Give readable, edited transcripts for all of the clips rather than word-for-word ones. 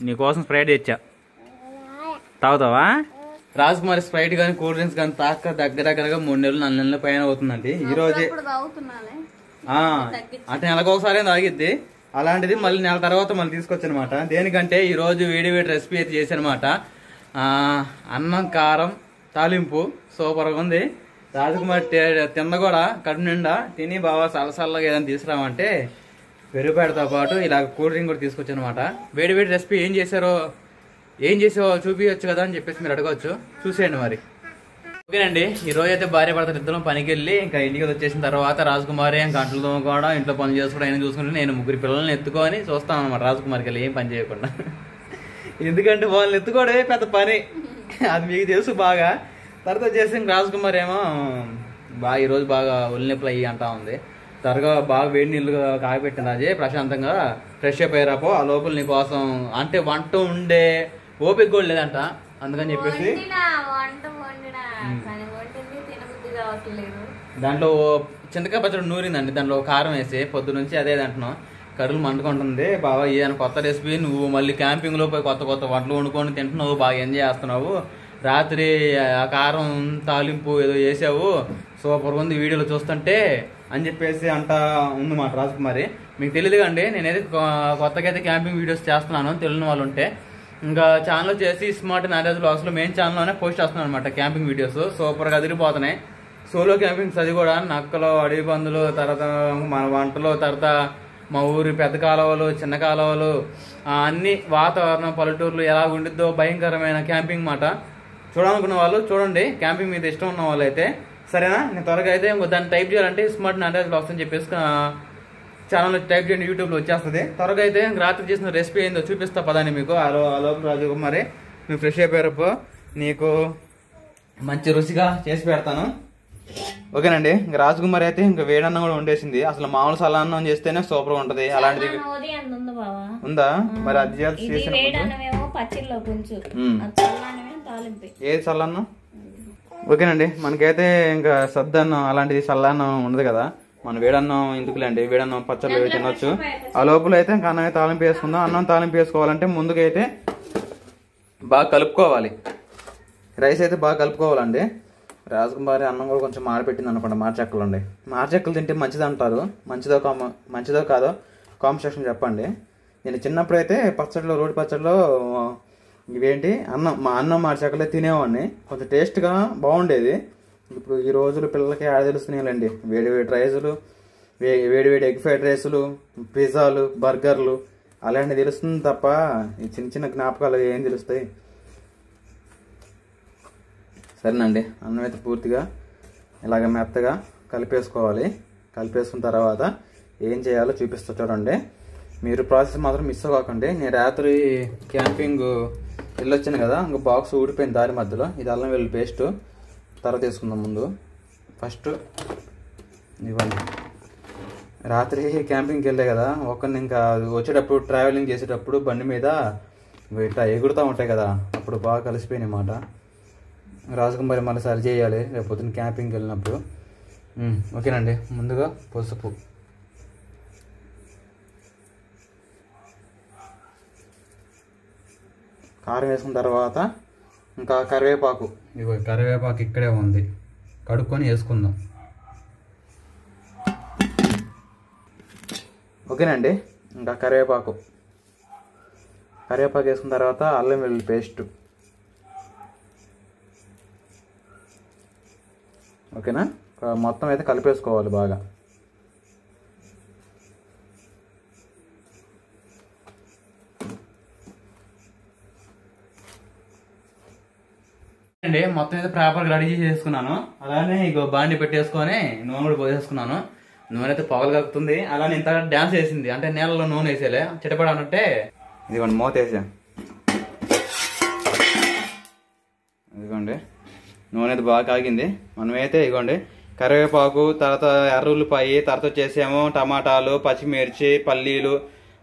నీకోసం స్ప్రైట్ తెచ్చా, తాగుతావా? రాజకుమారి స్ప్రైట్ కానీ కూల్ డ్రింక్స్ కానీ తాక దగ్గరగా 3 నెలలు 4 నెలల పైన అవుతుందండి. ఈ రోజే అంటే నెలకు ఒకసారి తాగిద్ది. అలాంటిది మళ్ళీ నెల తర్వాత మళ్ళీ తీసుకొచ్చనమాట. దేనికంటే ఈ రోజు వేడి రెసిపీ అయితే చేశానమాట. అన్నం కారం తాలింపు సూపర్గా ఉంది. రాజకుమారి తింద కూడా కడుపు నిండా తిని బాగా సలసల్లగా ఏదైనా తీసుకురామంటే పెరుగుపేడతో పాటు ఇలా కూల్ డ్రింక్ కూడా తీసుకొచ్చానమాట. వేడి రెసిపీ ఏం చేసావో చూపించచ్చు కదా అని చెప్పేసి మీరు అడగవచ్చు. చూసేయండి మరి. ఓకేనండి, ఈ రోజు అయితే భార్య భర్తలు ఇద్దరం పనికి వెళ్ళి ఇంకా ఇంటికి వచ్చేసిన తర్వాత రాజకుమారి గంటలు తోముకోవడం, ఇంట్లో పనులు చేసుకోవడం అయినా చూసుకుంటే నేను 3 పిల్లల్ని ఎత్తుకొని చూస్తాను అనమాట. రాజకుమారికి వెళ్ళి ఏం పని చేయకుండా, ఎందుకంటే వాళ్ళని ఎత్తుకోవడమే పెద్ద పని, అది మీకు తెలుసు బాగా. తర్వాత వచ్చేసి రాజకుమారి ఏమో ఈరోజు బాగా ఒళ్ళు నొప్పులు అయ్యి అంటా ఉంది. త్వరగా బాగా వేడి నీళ్ళు కాగబెట్టింది. అది ప్రశాంతంగా ఫ్రెష్ అయిపోయారాపో ఆ లోపల నీ కోసం అంటే వంట ఉండే ఓపిక కూడా లేదంట. అందుకని చెప్పేసి దాంట్లో చింతకాయ పచ్చడి నూరిందండి. దాంట్లో కారం వేసి పొద్దు నుంచి అదే అంటున్నాం. కడులు మండుకుంటుంది. బాగా ఏదైనా కొత్త రెసిపీ, నువ్వు మళ్ళీ క్యాంపింగ్లో పోయి కొత్త వంటలు వండుకొని తింటున్నావు, బాగా ఎంజాయ్ చేస్తున్నావు. రాత్రి ఆ కారం తాలింపు ఏదో చేసావు, సూపర్ ఉంది వీడియోలో చూస్తుంటే అని చెప్పేసి అంటా ఉందన్నమాట రాజకుమారి. మీకు తెలియదు కండి, నేనైతే కొత్తగా అయితే క్యాంపింగ్ వీడియోస్ చేస్తున్నాను. తెలియని వాళ్ళు ఉంటే ఇంకా ఛానల్ వచ్చేసి స్మార్ట్ నారాజ్ బ్లాగ్స్లో మెయిన్ ఛానల్లోనే పోస్ట్ చేస్తున్నాను అనమాట క్యాంపింగ్ వీడియోస్. సూపర్గా అదిరిపోతున్నాయి. సోలో క్యాంపింగ్స్ అది కూడా నక్కలు, అడవి పందులు, తర్వాత మన వంటలు, తర్వాత మా ఊరి పెద్ద కాలువలు, చిన్న కాలువలు, అన్ని వాతావరణం పల్లెటూర్లు ఎలా ఉండిద్దో భయంకరమైన క్యాంపింగ్ మాట. చూడాలనుకున్న వాళ్ళు చూడండి. క్యాంపింగ్ మీద ఇష్టం ఉన్న వాళ్ళు అయితే సరేనా. నేను త్వరగా అయితే దాన్ని టైప్ చేయాలంటే స్మార్ట్ నారాజ్ బ్లాగ్స్ అని చెప్పేసి ఛానల్లో టైప్ చేయండి, యూట్యూబ్లో వచ్చేస్తుంది. త్వరగా అయితే రాత్రి చేసిన రెసిపీ ఏందో చూపిస్తా పదాన్ని మీకు. ఆ లోపు రాజకుమారి నువ్వు ఫ్రెష్ అయిపోయారప్పో నీకు మంచి రుచిగా చేసి పెడతాను. ఓకేనండి, ఇంకా రాజకుమారి అయితే ఇంకా వేడన్నం కూడా వండేసింది. అసలు మామూలు సలాన్నం చేస్తేనే సూపర్ ఉంటది. అలాంటిది ఉందా మరి? అది చేసిన ఏది చల్లన్నం? ఓకేనండి, మనకైతే ఇంకా సద్దన్నం అలాంటిది చల్లన్నం ఉండదు కదా. మన వేడన్నం ఎందుకులేండి, వేడన్నం పచ్చళ్ళు తినొచ్చు. ఆ లోపల అయితే ఇంకా అన్నం తాలింపు వేసుకుందాం. అన్నం తాలింపు వేసుకోవాలంటే ముందుకైతే బాగా కలుపుకోవాలి. రైస్ అయితే బాగా కలుపుకోవాలండి. రాజకుమారి అన్నం కూడా కొంచెం మాడపెట్టింది అనుకోండి. మారచెక్కలు ఉండే మారచెక్కలు తింటే మంచిది అంటారు. మంచిదో కాదో కామెంట్ సెక్షన్ చెప్పండి. నేను చిన్నప్పుడు అయితే పచ్చడిలో, రోటి పచ్చడిలో ఇవేంటి అన్నం మారచెక్కలే తినేవాడిని. కొంచెం టేస్ట్గా బాగుండేది. ఇప్పుడు ఈ రోజులు పిల్లలకి ఆడ తెలుస్తున్నాయండి. వేడి రైసులు, వేడి ఎగ్ ఫ్రైడ్ రైసులు, పిజ్జాలు, బర్గర్లు అలాంటివి తెలుస్తుంది తప్ప ఈ చిన్న జ్ఞాపకాలు ఏం తెలుస్తాయి. సరేనండి, అన్నం అయితే పూర్తిగా ఇలాగ మెత్తగా కలిపేసుకోవాలి. కలిపేసుకున్న తర్వాత ఏం చేయాలో చూపిస్తా చూడండి. మీరు ప్రాసెస్ మాత్రం మిస్ అవ్వకండి. నేను రాత్రి క్యాంపింగ్ వెళ్ళొచ్చాను కదా, ఇంకా బాక్స్ ఊడిపోయింది దారి మధ్యలో. ఇది అల్లం వెల్లుల్లి పేస్ట్ తర్వాత తీసుకుందాం. ముందు ఫస్ట్ ఇవ్వండి. రాత్రి క్యాంపింగ్కి వెళ్ళే కదా, ఒక్కరిని ఇంకా వచ్చేటప్పుడు ట్రావెలింగ్ చేసేటప్పుడు బండి మీద ఇట్లా ఎగురుతూ ఉంటాయి కదా, అప్పుడు బాగా కలిసిపోయినాయి అన్నమాట. రాజకుమారి మళ్ళీ సరి చేయాలి రేపు పొద్దున్న క్యాంపింగ్కి వెళ్ళినప్పుడు. ఓకేనండి, ముందుగా పసుపు, కారం వేసుకున్న తర్వాత ఇంకా కరివేపాకు. ఇగో కరివేపాకు ఇక్కడే ఉంది, కడుక్కొని వేసుకుందాం. ఓకేనండి, ఇంకా కరివేపాకు వేసుకున్న తర్వాత అల్లం వెల్లుల్లి పేస్ట్. ఓకేనా, మొత్తం అయితే కలిపేసుకోవాలి బాగా. అండి మొత్తం అయితే ప్రాపర్గా రెడీ చేసుకున్నాను. అలానే ఇగో బాండి పెట్టేసుకొని నూనె కూడా పోసేసుకున్నాను. నూనె అయితే పొగలు కక్కుతుంది. అలానే ఇంత డ్యాన్స్ వేసింది, అంటే నీళ్ళలో నూనె వేసేలే చిటపడానంటే. ఇదిగోండి మూత వేసా. ఇదిగోండి నూనె అయితే బాగా కాగింది. మనమైతే ఇదిగోండి కరివేపాకు, తర్వాత ఎర్రుల్లిపాయి, తర్వాత వచ్చేసేమో టమాటాలు, పచ్చిమిర్చి, పల్లీలు,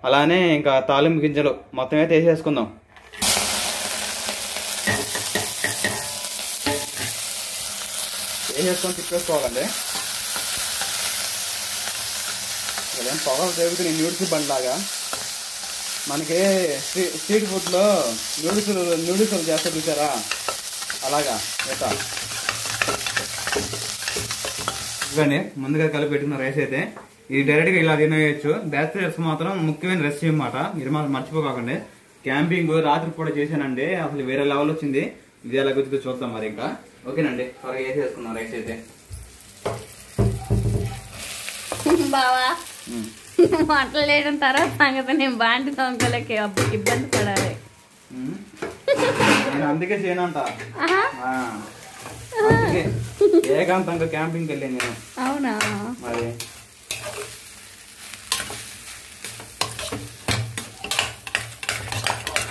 అలానే ఇంకా తాలింపు గింజలు మొత్తం అయితే వేసేసుకుందాం. వేసేసుకొని తిప్పేసుకోవాలండి. పొగలు తిరుగుతుంది న్యూడ్స్ బండిలాగా. మనకి స్ట్రీట్ ఫుడ్లో నూడిల్స్ చేస్తే చూసారా అలాగా ఇవ్వండి. ముందుగా కలిపి పెట్టిన రైస్ అయితే ఇది డైరెక్ట్గా ఇలా తినేయచ్చు. బ్యాచిలర్స్ మాత్రం ముఖ్యమైన రెసిపీ అన్నమాట, మీరు మాత్రం మర్చిపోకండి. క్యాంపింగ్ రాత్రి పూట చేశానండి, అసలు వేరే లెవెల్ వచ్చింది. ఇది ఎలా గుర్తుతో చూద్దాం మరి. ఇంకా ఓకేనండి, త్వరగా వేసేసుకున్నాం రైస్ అయితే. బావా వంటలు చేయడం తర్వాత సంగతి నేను బాంటి తొంగలకి ఇబ్బంది పడాలి. నేను అందుకే చేయనంట, ఏకాంతంగా క్యాంపింగ్కి వెళ్ళాను నేను. అవునా మరి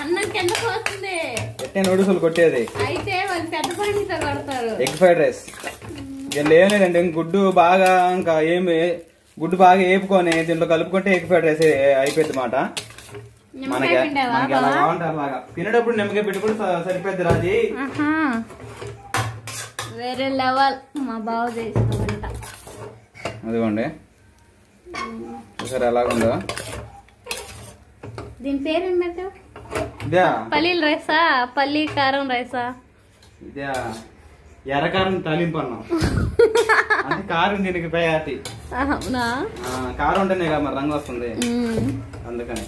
అన్నం కింద పోతుంది. నూడిల్స్ కొట్టేది అయితే వాళ్ళు పెద్ద పండితో కొడతారు. ఎగ్ ఫ్రైడ్ రైస్ దీంట్లో ఏం లేదండి, గుడ్డు బాగా గుడ్డు బాగా వేపుకొని దీంట్లో కలుపుకుంటే ఎగ్ ఫ్రైడ్ రైస్ అయిపోద్ది మాట. మనకి ఎలా కావాలంటే అలాగా తినేటప్పుడు నిమ్మకాయ పెట్టుకుంటే సరిపోద్ది రాజీ. వేరే లెవెల్ మా బావ చేసిన వంట. అదిగోండి చూసారు ఎలాగుందో. దీని పేరు ఏం పెట్టావు? ఇదే పల్లీల రైసా, పల్లీ కారం రైసా? ఇదే ఎర్రకారం తాలింపు అన్నాం అంటే కారం దీనికి ప్రయారిటీ. కారం ఉంటేనే కదా మరి రంగు వస్తుంది, అందుకని.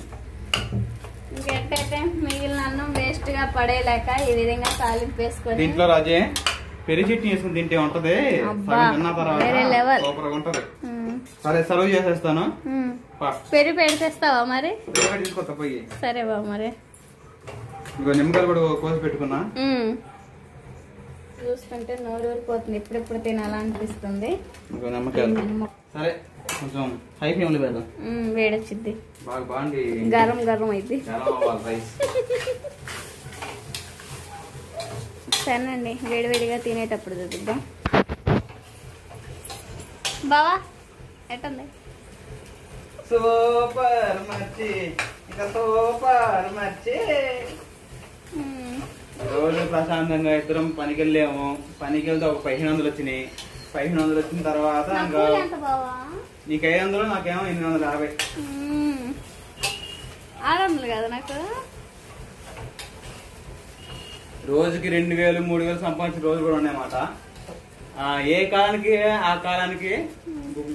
ఇంకెట్టయితే మిగిలిన అన్నం వేస్ట్ గా పడేలేక ఈ విధంగా తాలింపు వేసుకొని దీంట్లో రాజే పెరుగు చట్నీ వేసుకుని తింటే ఉంటది, సూపర్ గా ఉంటది. సరే సర్వ్ చేసేస్తాను. పెరుగు పెడితేస్తావా మరి? తీసుకొస్తా పోయి. సరే బాబు మరి. ఇంకో నిమ్మకాయలు కూడా కోసి పెట్టుకున్నా. చూస్తుంటే నోరు ఊరిపోతుంది, ఎప్పుడెప్పుడు తినాలనిపిస్తుంది. సరే కొంచెం హై ఫ్లేమ్ లో పెడదాం, వేడొచ్చిద్ది, బాగా బాగుంది, గరం గరం అయింది. సరేనండి, వేడివేడిగా తినేటప్పుడు చూద్దాం. బావా ఎట్టుంది? సూపర్ మర్చి, ఇంకా సూపర్ మర్చి. రోజు ప్రశాంతంగా ఇద్దరం పనికి వెళ్ళాము. పనికి వెళ్తే ఒక 1500 వచ్చినాయి. 1500 వచ్చిన తర్వాత ఇంకా నీకు 500, నాకేమో 850. 600 కదా నాకు. రోజుకి 2000 3000 సంపాదించిన రోజు కూడా ఉన్నాయన్నమాట. ఏ కాలానికి ఆ కాలానికి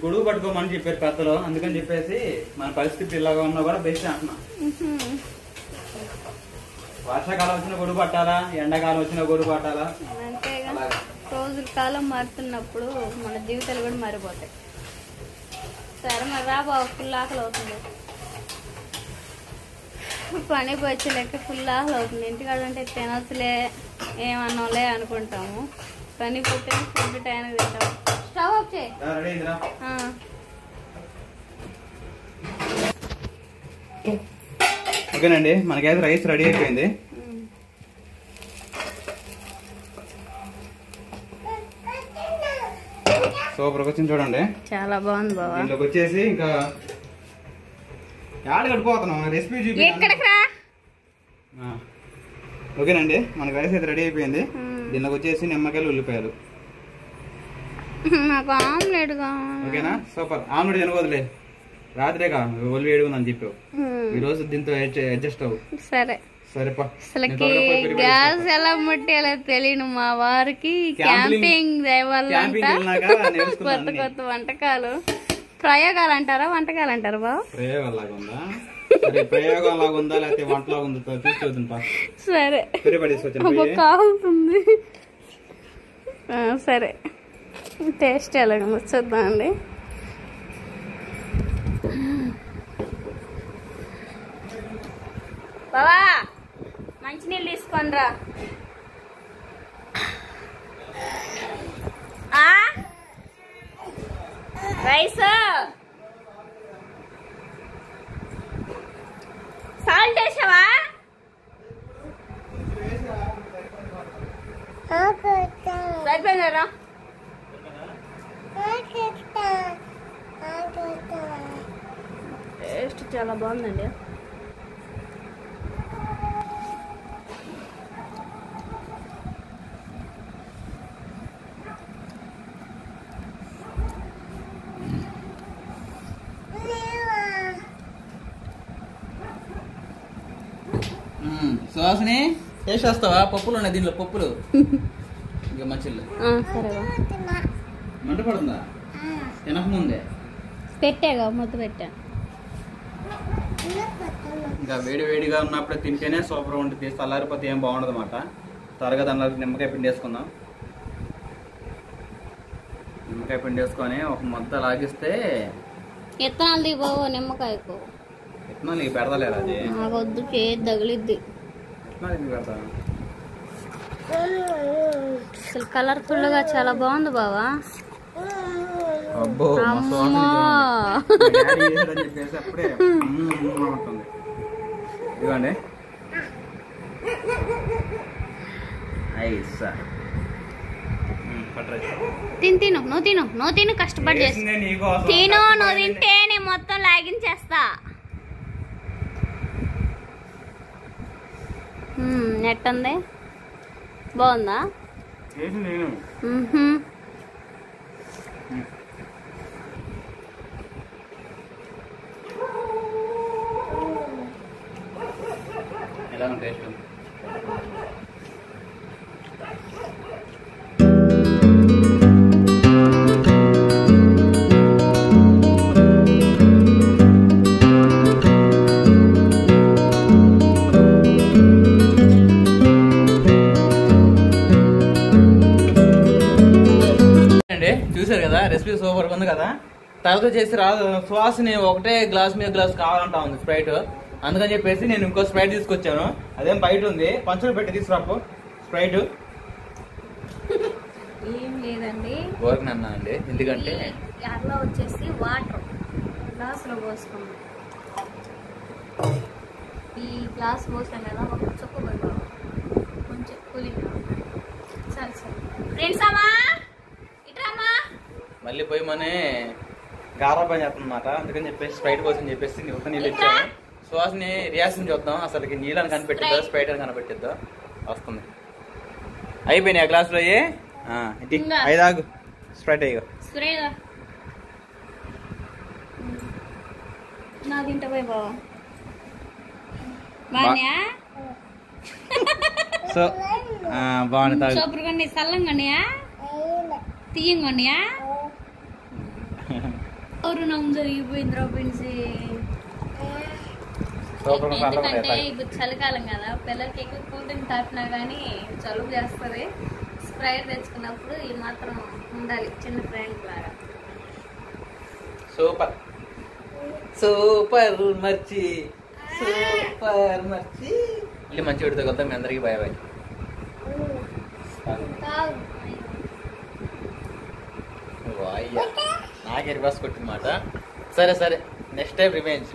గొడుగు పట్టుకోమని చెప్పారు పెద్దలు, అందుకని చెప్పేసి మన పరిస్థితి ఇలాగా ఉన్నా కూడా బెస్ట్ అంటున్నా. వర్షాకాలం వచ్చిన గొడుగు పట్టాలా, ఎండాకాలం వచ్చిన గొడుగు పట్టాలా, అంతేగా. రోజుల కాలం మారుతున్నప్పుడు మన జీవితాలు కూడా మారిపోతాయి. సరే మరి రా బాబు, ఫుల్ ఆకలి అవుతుంది. పని వచ్చే లెక్క ఫుల్ ఆకలి అవుతుంది. ఇంటికాడ అంటే తినచ్చులే ఏమన్నాలే అనుకుంటాము, పని పుట్టే ఫుడ్ టైంకి తింటాము. స్టవ్ ఆఫ్ చేయి. ఓకేనండి, మనకైతే రైస్ రెడీ అయిపోయింది. సూపర్ వచ్చింది చూడండి, చాలా బాగుంది బాబా. దీంట్లోకి వచ్చేసి ఇంకా యాడ్ కట్టుకోతున్నాం, రెసిపీ చూపి. ఓకేనండి, మనకి రైస్ అయితే రెడీ అయిపోయింది. దీంట్లోకి వచ్చేసి నిమ్మకాయలు, ఉల్లిపాయలు. నాకు ఆమ్లెట్ కావాలి. ఓకేనా, సూపర్. ఆమ్లెట్ తినకూడదులే, రాత్రేగా ఒళ్ళు వేడి ఉందని చెప్పావు. ఈ రోజు దీంతో అడ్జస్ట్ అవ్వు. సరే సరేపా. అసలుకి గ్యాస్ ఎలా ముట్టాలో తెలియను మా వారికి. క్యాంపింగ్ కొత్త కొత్త వంటకాలు, ప్రయోగాలు అంటారా వంటకాలు అంటారా బాబు? ప్రయోగాలాగా ఉందా, ప్రయోగం లాగా ఉందా లేకపోతే వంటలాగా ఉందా చూస్తుంటా. సరే కావుతుంది. సరే టేస్ట్ ఎలాగ చూద్దాం అండి. బావా మంచినీళ్ళు తీసుకొని రా. రైస్ సాల్ట్ వేసావా? సరిపోయిందా? టేస్ట్ చాలా బాగుందండి. సుహాసిని టేస్ట్ వస్తావా? పప్పులు ఉన్నాయి దీంట్లో, పప్పులు ఇంకా మంచిగా సరే మంట పడుతుందా? తినక ముందే పెట్టాగా ముద్ద పెట్టా. ఇంకా వేడి వేడిగా ఉన్నప్పుడు తింటేనే సూపర్ ఉంటుంది. చల్లారిపోతే ఏం బాగుండదు అన్నమాట. త్వరగా దానిలో నిమ్మకాయ పిండి వేసుకుందాం. నిమ్మకాయ పిండి వేసుకొని ఒక ముద్ద లాగిస్తే విత్తనాలు దిగో నిమ్మకాయకు. విత్తనాలు నీకు పెడతలేరా? అది నాకొద్దు, చేతి తగిలిద్ది. విత్తనాలు ఎందుకు పెడతా? అసలు కలర్ఫుల్ గా చాలా బాగుంది బావా. అబ్బో చెప్పేసి అప్పుడే ఉంటుంది. ఇదిగోండి తిను నువ్వు తిను కష్టపడి చేసి తిను. నువ్వు తింటే నేను మొత్తం లాగించేస్తా. నెట్ ఉంది బాగుందా? ఎలా ఉంది టేస్ట్? చూసారు కదా, రెసిపీ సూపర్ ఉంది కదా. తర్వాత వచ్చేసి సువాసిని ఒకటే గ్లాస్ మీద గ్లాస్ కావాలంటా ఉంది స్ప్రైట్. అందుకని చెప్పేసి నేను ఇంకో స్ప్రైట్ తీసుకొచ్చాను. అదేం బయట ఉంది, పంచులు పెట్టి తీసుకురాపు స్ప్రైట్. ఏం లేదండి, ఊరికనన్నా అండి, ఎందుకంటే అట్లా వచ్చేసి వాటర్ గ్లాసులో పోసుకున్నాం. ఈ గ్లాస్ పోసాం కదా, ఒక చుక్క పోయి కొంచెం కూలింగ్. సరే సరే ఫ్రెండ్స్, అమ్మా ఇట్రామా. మళ్ళీ పోయి మనే గారా పని చేస్తుందన్నమాట. అందుకని చెప్పేసి స్ప్రైట్ కోసం చెప్పేసి ఉత్త నీళ్ళు ఇచ్చాను. సువాసిని రియాక్షన్ చూద్దాం, అసలుకి నీళ్ళని కనిపెట్టిద్దో స్ప్రైట్ అని కనిపెట్టిద్దో. వస్తుంది. అయిపోయినాయి ఆ గ్లాసులో. ఐదాగు స్ప్రైట్ అయ్యో నా తింటా పోయి బావా. బాగా సో బాగుంది. తాగు. సూపర్ కొండి, చల్లంగా తీయంగా ఎవరు నమ్ము జరిగిపోయింది రొప్పించి. ఎందుకంటే ఇప్పుడు చలికాలం కదా, పిల్లలకి ఎక్కువ కూల్ డ్రింక్ తాపినా కానీ చలువు చేస్తుంది. స్ప్రైట్ తెచ్చుకున్నప్పుడు ఈ మాత్రం ఉండాలి, చిన్న ఫ్రెండ్ లాగా. సూపర్ సూపర్ మర్చి, సూపర్ మర్చి. మళ్ళీ మంచి విడితే కొద్దాం. మీ అందరికీ బాయ్ బాయ్. నాకే రివర్స్ కొట్టిందన్నమాట. సరే సరే, నెక్స్ట్ టైం రివెంజ్.